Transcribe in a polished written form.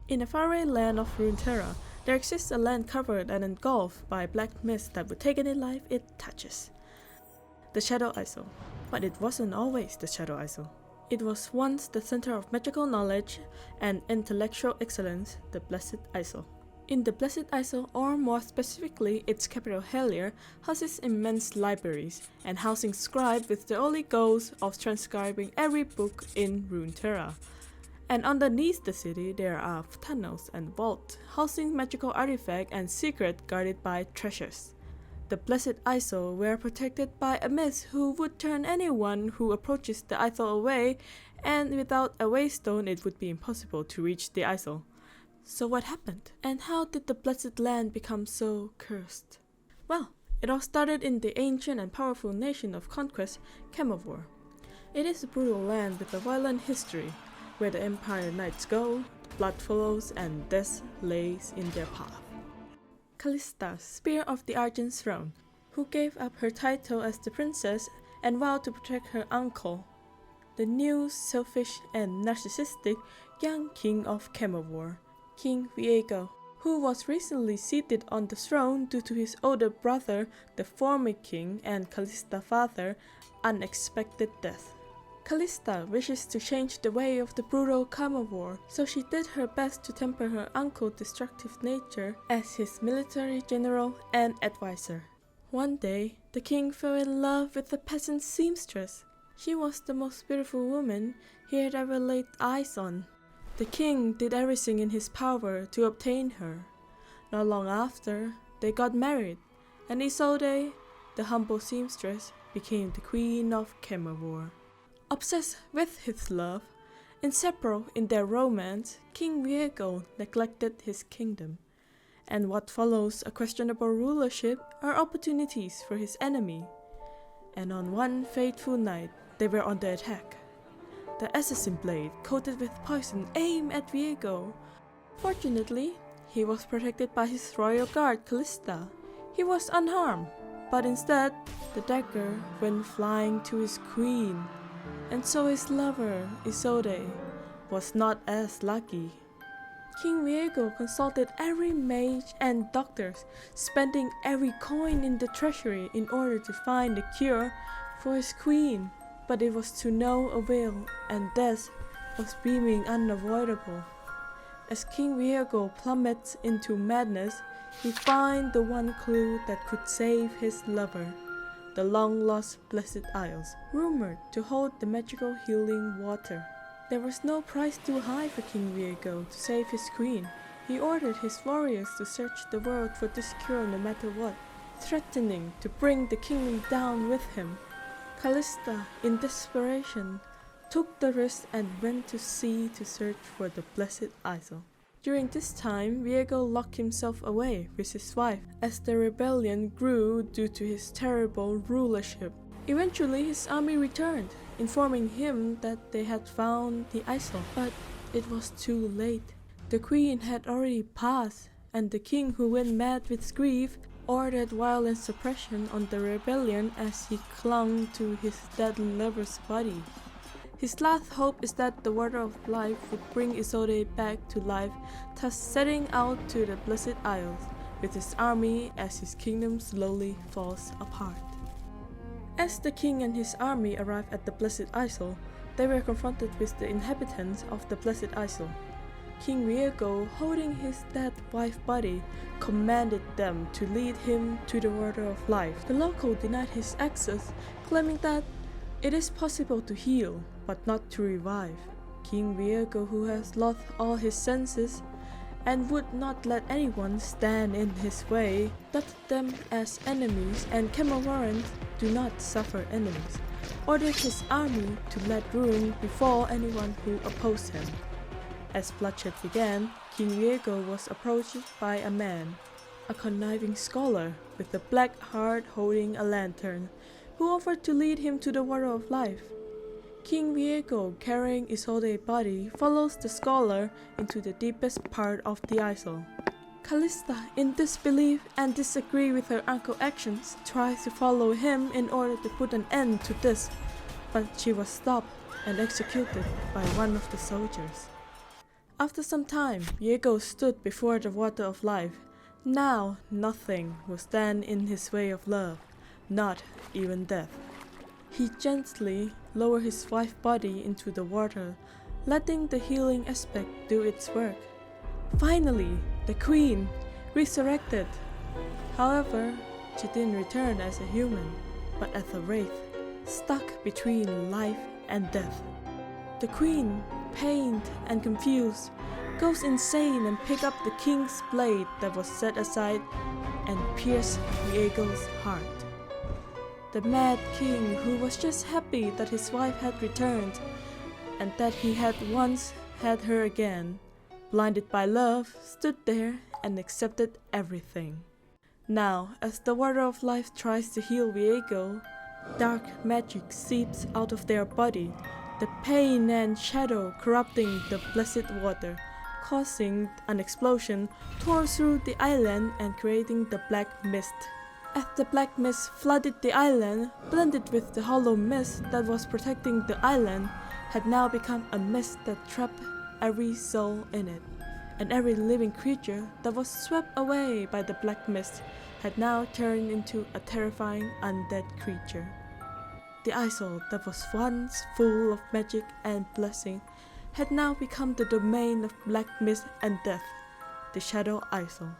In the faraway land of Runeterra, there exists a land covered and engulfed by black mist that would take any life it touches. The Shadow Isle. But it wasn't always the Shadow Isle. It was once the center of magical knowledge and intellectual excellence, the Blessed Isle. In the Blessed Isle, or more specifically its capital Hellier, houses immense libraries and housing scribes with the only goals of transcribing every book in Runeterra. And underneath the city there are tunnels and vaults, housing magical artifacts and secrets guarded by treasures. The Blessed Isle were protected by a mist who would turn anyone who approaches the Isle away, and without a waystone it would be impossible to reach the Isle. So what happened? And how did the Blessed Land become so cursed? Well, it all started in the ancient and powerful nation of conquest, Camavor. It is a brutal land with a violent history, where the Empire Knights go, blood follows, and death lays in their path. Kalista, Spear of the Argent Throne, who gave up her title as the princess and vowed to protect her uncle, the new, selfish, and narcissistic young king of Camavor, King Viego, who was recently seated on the throne due to his older brother, the former king and Kalista's father, unexpected death. Kalista wishes to change the way of the brutal Camavor, so she did her best to temper her uncle's destructive nature as his military general and advisor. One day, the king fell in love with a peasant seamstress. She was the most beautiful woman he had ever laid eyes on. The king did everything in his power to obtain her. Not long after, they got married, and Isolde, the humble seamstress, became the queen of Camavor. Obsessed with his love, inseparable in their romance, King Viego neglected his kingdom, and what follows a questionable rulership are opportunities for his enemy. And on one fateful night, they were on the attack. The assassin blade, coated with poison, aimed at Viego. Fortunately, he was protected by his royal guard, Kalista. He was unharmed, but instead, the dagger went flying to his queen. And so his lover, Isolde, was not as lucky. King Viego consulted every mage and doctors, spending every coin in the treasury in order to find a cure for his queen. But it was to no avail, and death was beaming unavoidable. As King Viego plummets into madness, he finds the one clue that could save his lover. The long-lost Blessed Isles, rumored to hold the magical healing water. There was no price too high for King Viego to save his queen. He ordered his warriors to search the world for this cure no matter what, threatening to bring the kingdom down with him. Kalista, in desperation, took the risk and went to sea to search for the Blessed Isle. During this time, Viego locked himself away with his wife as the rebellion grew due to his terrible rulership. Eventually, his army returned, informing him that they had found the Isle, but it was too late. The queen had already passed, and the king, who went mad with grief, ordered violent suppression on the rebellion as he clung to his dead lover's body. His last hope is that the Water of Life would bring Isolde back to life, thus setting out to the Blessed Isles with his army as his kingdom slowly falls apart. As the king and his army arrived at the Blessed Isle, they were confronted with the inhabitants of the Blessed Isle. King Viego, holding his dead wife's body, commanded them to lead him to the Water of Life. The local denied his access, claiming that it is possible to heal, but not to revive. King Viego, who has lost all his senses and would not let anyone stand in his way, plotted them as enemies, and Camavorans do not suffer enemies, ordered his army to let ruin befall anyone who opposed him. As bloodshed began, King Viego was approached by a man, a conniving scholar with a black heart holding a lantern, who offered to lead him to the Water of Life. King Viego, carrying Isolde's body, follows the scholar into the deepest part of the Isle. Kalista, in disbelief and disagree with her uncle's actions, tries to follow him in order to put an end to this, but she was stopped and executed by one of the soldiers. After some time, Viego stood before the water of life. Now nothing will stand in his way of love, not even death. He gently lowered his wife's body into the water, letting the healing aspect do its work. Finally, the queen resurrected. However, she didn't return as a human, but as a wraith, stuck between life and death. The queen, pained and confused, goes insane and picks up the king's blade that was set aside and pierces Viego's heart. The mad king, who was just happy that his wife had returned and that he had once had her again, blinded by love, stood there and accepted everything. Now, as the water of life tries to heal Viego, dark magic seeps out of their body, the pain and shadow corrupting the blessed water, causing an explosion tore through the island and creating the black mist. As the black mist flooded the island, blended with the hollow mist that was protecting the island, had now become a mist that trapped every soul in it, and every living creature that was swept away by the black mist had now turned into a terrifying undead creature. The isle that was once full of magic and blessing had now become the domain of black mist and death, the Shadow Isle.